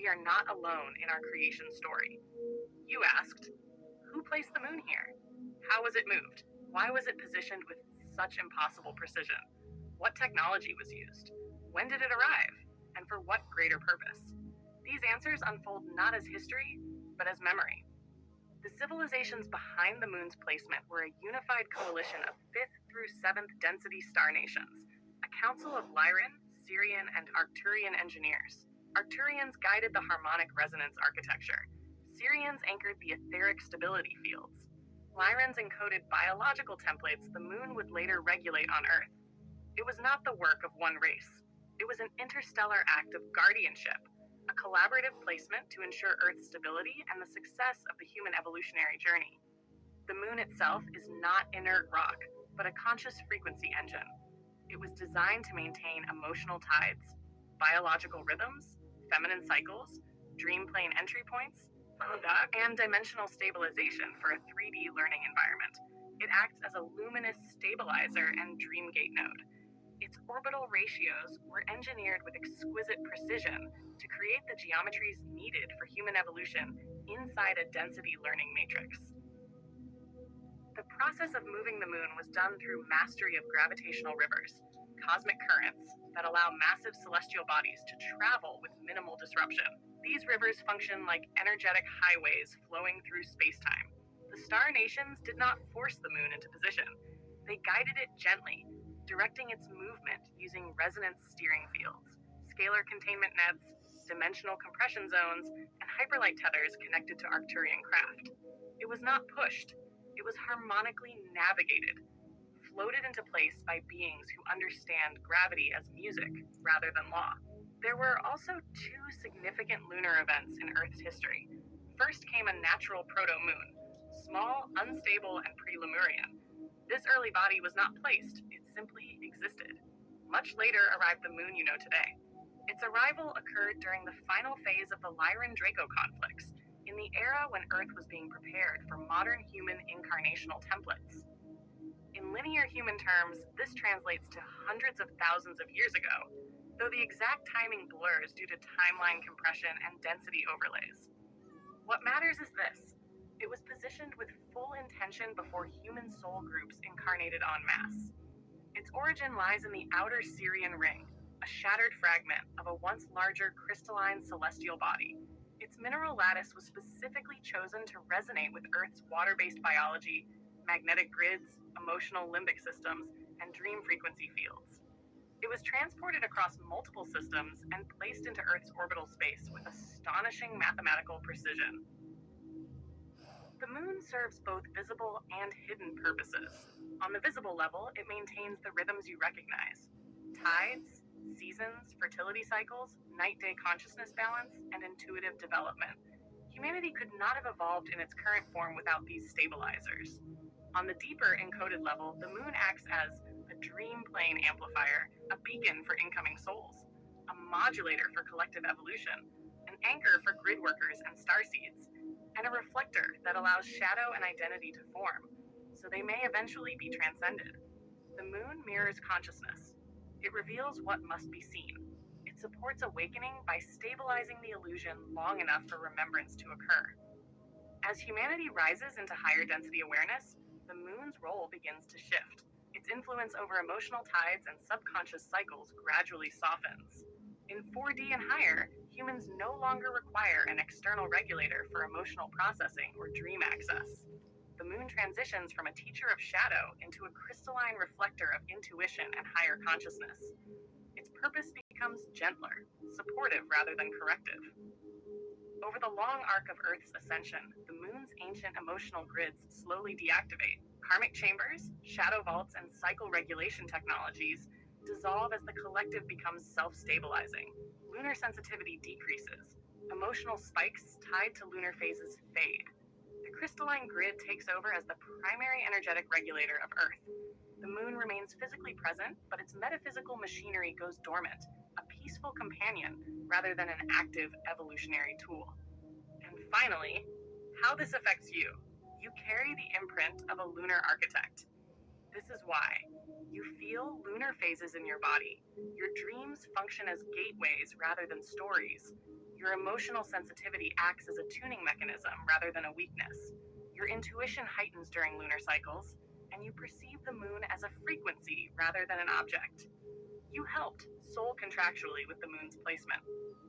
we are not alone in our creation story. You asked, who placed the moon here? How was it moved? Why was it positioned with such impossible precision? What technology was used? When did it arrive? And for what greater purpose? These answers unfold not as history, but as memory. The civilizations behind the moon's placement were a unified coalition of 5th through 7th density star nations, a council of Lyran, Sirian, and Arcturian engineers. Arcturians guided the harmonic resonance architecture. Sirians anchored the etheric stability fields. Lyrans encoded biological templates the moon would later regulate on Earth. It was not the work of one race. It was an interstellar act of guardianship, a collaborative placement to ensure Earth's stability and the success of the human evolutionary journey. The moon itself is not inert rock, but a conscious frequency engine. It was designed to maintain emotional tides, biological rhythms, feminine cycles, dream plane entry points, and dimensional stabilization for a 3D learning environment. It acts as a luminous stabilizer and dreamgate node. Its orbital ratios were engineered with exquisite precision to create the geometries needed for human evolution inside a density learning matrix. The process of moving the moon was done through mastery of gravitational rivers, cosmic currents that allow massive celestial bodies to travel with minimal disruption. These rivers function like energetic highways flowing through space-time. The star nations did not force the moon into position. They guided it gently, directing its movement using resonance steering fields, scalar containment nets, dimensional compression zones, and hyperlight tethers connected to Arcturian craft. It was not pushed. It was harmonically navigated, floated into place by beings who understand gravity as music rather than law. There were also two significant lunar events in Earth's history. First came a natural proto-moon, small, unstable, and pre-Lemurian. This early body was not placed, it simply existed. Much later arrived the moon you know today. Its arrival occurred during the final phase of the Lyran-Draco conflicts, in the era when Earth was being prepared for modern human incarnational templates. In linear human terms, this translates to hundreds of thousands of years ago, though the exact timing blurs due to timeline compression and density overlays. What matters is this. It was positioned with full intention before human soul groups incarnated en masse. Its origin lies in the outer Sirian ring, a shattered fragment of a once larger crystalline celestial body. Its mineral lattice was specifically chosen to resonate with Earth's water-based biology, magnetic grids, emotional limbic systems, and dream frequency fields. It was transported across multiple systems and placed into Earth's orbital space with astonishing mathematical precision. The moon serves both visible and hidden purposes. On the visible level, it maintains the rhythms you recognize: tides, seasons, fertility cycles, night-day consciousness balance, and intuitive development. Humanity could not have evolved in its current form without these stabilizers. On the deeper encoded level, the moon acts as a dream plane amplifier, a beacon for incoming souls, a modulator for collective evolution, an anchor for grid workers and starseeds, and a reflector that allows shadow and identity to form, so they may eventually be transcended. The moon mirrors consciousness. It reveals what must be seen. It supports awakening by stabilizing the illusion long enough for remembrance to occur. As humanity rises into higher density awareness, the moon's role begins to shift. Its influence over emotional tides and subconscious cycles gradually softens. In 4D and higher, humans no longer require an external regulator for emotional processing or dream access. The moon transitions from a teacher of shadow into a crystalline reflector of intuition and higher consciousness. Its purpose becomes gentler, supportive rather than corrective. Over the long arc of Earth's ascension, the moon's ancient emotional grids slowly deactivate. Karmic chambers, shadow vaults, and cycle regulation technologies dissolve as the collective becomes self-stabilizing. Lunar sensitivity decreases. Emotional spikes tied to lunar phases fade. The crystalline grid takes over as the primary energetic regulator of Earth. The moon remains physically present, but its metaphysical machinery goes dormant, a peaceful companion rather than an active evolutionary tool. And finally, how this affects you. You carry the imprint of a lunar architect. This is why. You feel lunar phases in your body. Your dreams function as gateways rather than stories. Your emotional sensitivity acts as a tuning mechanism rather than a weakness. Your intuition heightens during lunar cycles, and you perceive the moon as a frequency rather than an object. You helped, soul contractually, with the moon's placement.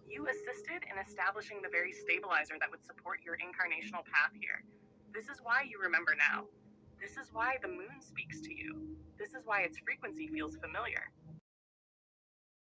You assisted in establishing the very stabilizer that would support your incarnational path here. This is why you remember now. This is why the moon speaks to you. This is why its frequency feels familiar.